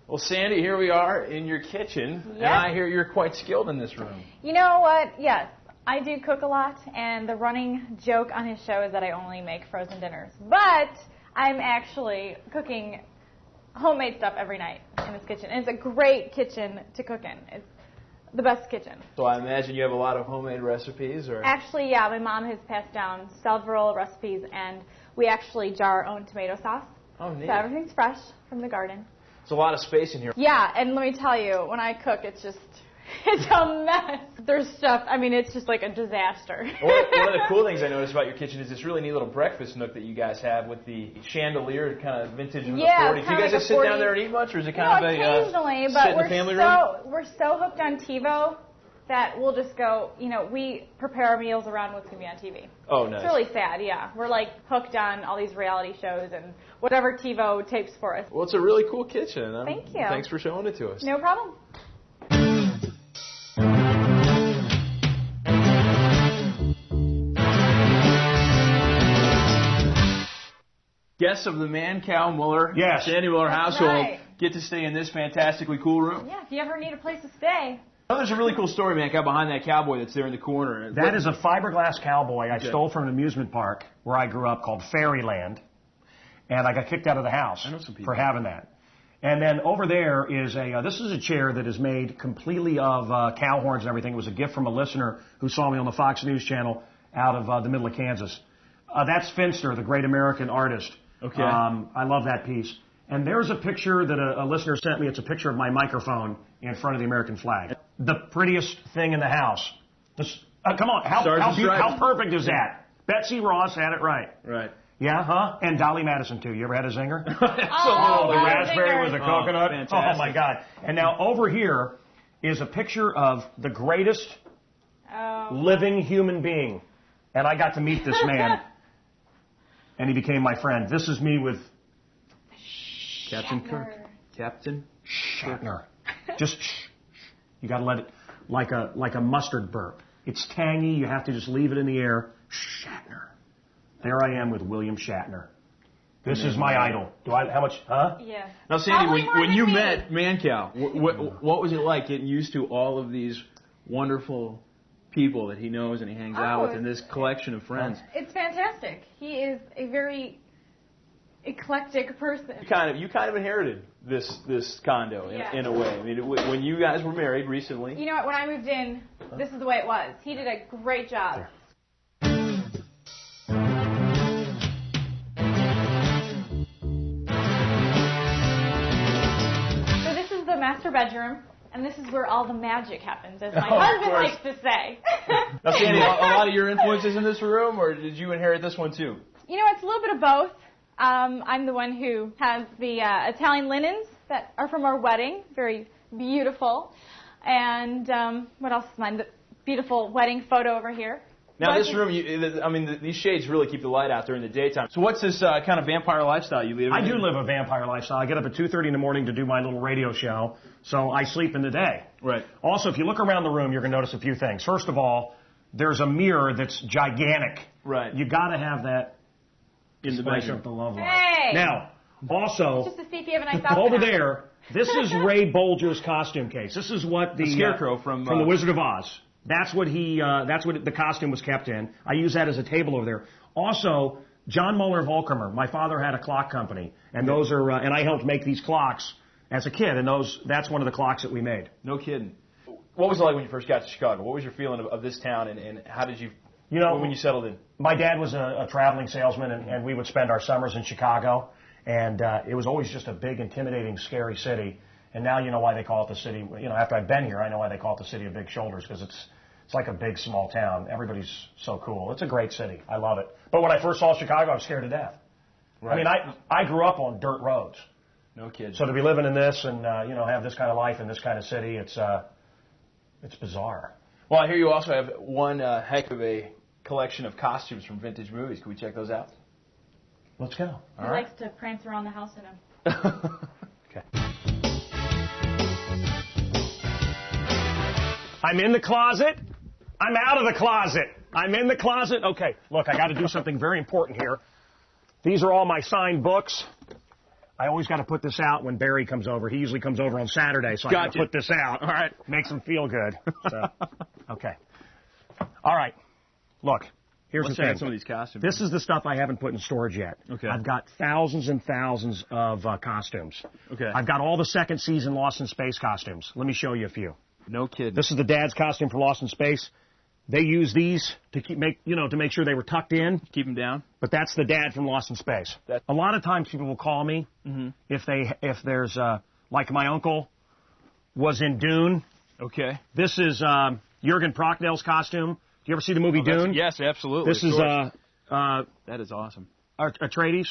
Well, Sandy, here we are in your kitchen, and I hear you're quite skilled in this room. You know what? Yes, I do cook a lot, and the running joke on his show is that I only make frozen dinners. But I'm actually cooking homemade stuff every night in this kitchen. And it's a great kitchen to cook in. It's the best kitchen. So I imagine you have a lot of homemade recipes, or? Actually, yeah, my mom has passed down several recipes, and we actually jar our own tomato sauce. Oh, neat. So everything's fresh from the garden. There's a lot of space in here. Yeah, and let me tell you, when I cook, it's a mess. There's stuff, I mean, it's just like a disaster. One of the cool things I noticed about your kitchen is this really neat little breakfast nook that you guys have with the chandelier, kind of vintage of the 40s. Do you guys just sit down there and eat much, or is it kind of occasionally, sit but in the family room? We're so hooked on TiVo that we'll just go, we prepare our meals around what's going to be on TV. Oh, nice. It's really sad, yeah. We're like hooked on all these reality shows and whatever TiVo tapes for us. Well, it's a really cool kitchen. Thank you. Thanks for showing it to us. No problem. Guests of the Mancow Muller, Sandy Muller household get to stay in this fantastically cool room. Yeah, if you ever need a place to stay. Oh, there's a really cool story, Mancow, behind that cowboy that's there in the corner. That is a fiberglass cowboy I stole from an amusement park where I grew up called Fairyland, and I got kicked out of the house for having that. And then over there is this is a chair that is made completely of cow horns and everything. It was a gift from a listener who saw me on the Fox News channel out of the middle of Kansas. That's Finster, the great American artist. Okay. I love that piece. And there's a picture that a listener sent me. It's a picture of my microphone in front of the American flag. The prettiest thing in the house. Come on, how perfect is that? Betsy Ross had it right. Right. Yeah, huh? And Dolly Madison, too. You ever had a zinger? Oh, the raspberry with the coconut. Fantastic. Oh, my God. And now over here is a picture of the greatest living human being. And I got to meet this man. And he became my friend. This is me with Captain Kirk. Captain Shatner. Just shh. You got to let it like a mustard burp. It's tangy. You have to just leave it in the air. Shatner. There I am with William Shatner. This is my idol. How much? Huh? Yeah. Now, Sandy, when you met Mancow, what was it like getting used to all of these wonderful people that he knows and he hangs out with in this collection of friends? It's fantastic. He is a very eclectic person. You kind of inherited this condo in a way. I mean, when you guys were married recently. You know what? When I moved in, this is the way it was. He did a great job. So this is the master bedroom. And this is where all the magic happens, as my husband likes to say. Now, Sandy, a lot of your influences in this room, or did you inherit this one too? You know, it's a little bit of both. I'm the one who has the Italian linens that are from our wedding, very beautiful. And what else is mine? The beautiful wedding photo over here. Now, this room, these shades really keep the light out during the daytime. So what's this kind of vampire lifestyle you live? I do live a vampire lifestyle. I get up at 2:30 in the morning to do my little radio show, so I sleep in the day. Right. Also, if you look around the room, you're going to notice a few things. First of all, there's a mirror that's gigantic. Right. You got to have that in the spice up the love life. Hey! Now, also, just to see if you have a nice outfit over there, this is Ray Bolger's costume case. This is what the Scarecrow from the Wizard of Oz. That's what the costume was kept in. I use that as a table over there. Also, John Muller Volkermer. My father had a clock company, and those are and I helped make these clocks as a kid, and that's one of the clocks that we made. No kidding. What was it like when you first got to Chicago? What was your feeling of this town, and how did you when you settled in? My dad was a traveling salesman, and we would spend our summers in Chicago, and it was always just a big, intimidating, scary city. And now you know why they call it the city. After I've been here, I know why they call it the city of big shoulders, because it's like a big, small town. Everybody's so cool. It's a great city. I love it. But when I first saw Chicago, I was scared to death. Right. I mean, I grew up on dirt roads. No kidding. So to be living in this and have this kind of life in this kind of city, it's bizarre. Well, I hear you also have one heck of a collection of costumes from vintage movies. Can we check those out? Let's go. He likes to prance around the house in them. Okay. I'm in the closet. I'm out of the closet. I'm in the closet. Okay, look, I got to do something very important here. These are all my signed books. I always got to put this out when Barry comes over. He usually comes over on Saturday, so I got to put this out. All right. Makes him feel good. So, okay. All right. Look, here's Let's the thing. check out some of these costumes. This is the stuff I haven't put in storage yet. Okay. I've got thousands and thousands of costumes. Okay. I've got all the second season Lost in Space costumes. Let me show you a few. No kidding. This is the dad's costume for Lost in Space. They use these to to make sure they were tucked in. Keep them down. But that's the dad from Lost in Space. A lot of times people will call me if there's like my uncle was in Dune. Okay. This is Jurgen Prochnell's costume. Do you ever see the movie Dune? Yes, absolutely. This is that is awesome. Atreides.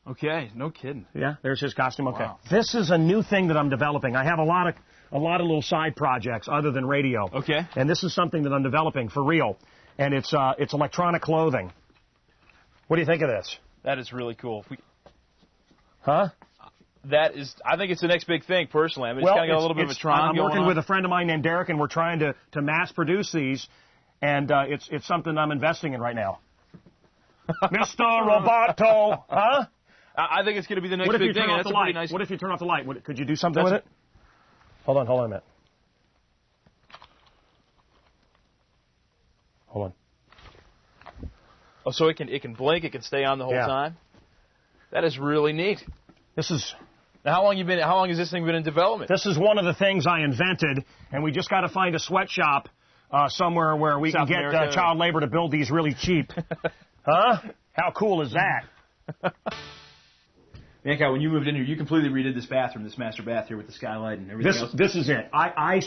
Okay, no kidding. Yeah, there's his costume. Okay. Wow. This is a new thing that I'm developing. I have a lot of little side projects other than radio. Okay. And this is something that I'm developing for real. And it's electronic clothing. What do you think of this? That is really cool. Huh? I think it's the next big thing, personally. I mean, it's kind of got a little bit of a Tron I'm going working on. with a friend of mine named Derek, and we're trying to mass produce these. And it's something I'm investing in right now. Mr. Roboto, huh? I think it's going to be the next What if big you thing. turn off That's the a pretty light? nice. What if you turn off the light? Could you do something with it? Hold on a minute. Hold on. Oh, so it can blink. It can stay on the whole time. That is really neat. This is. Now, how long has this thing been in development? This is one of the things I invented, and we just got to find a sweatshop somewhere where we South can get America. child labor to build these really cheap. Huh? How cool is that? Mancow, when you moved in here, you completely redid this bathroom, this master bath here with the skylight and everything else. This is it. I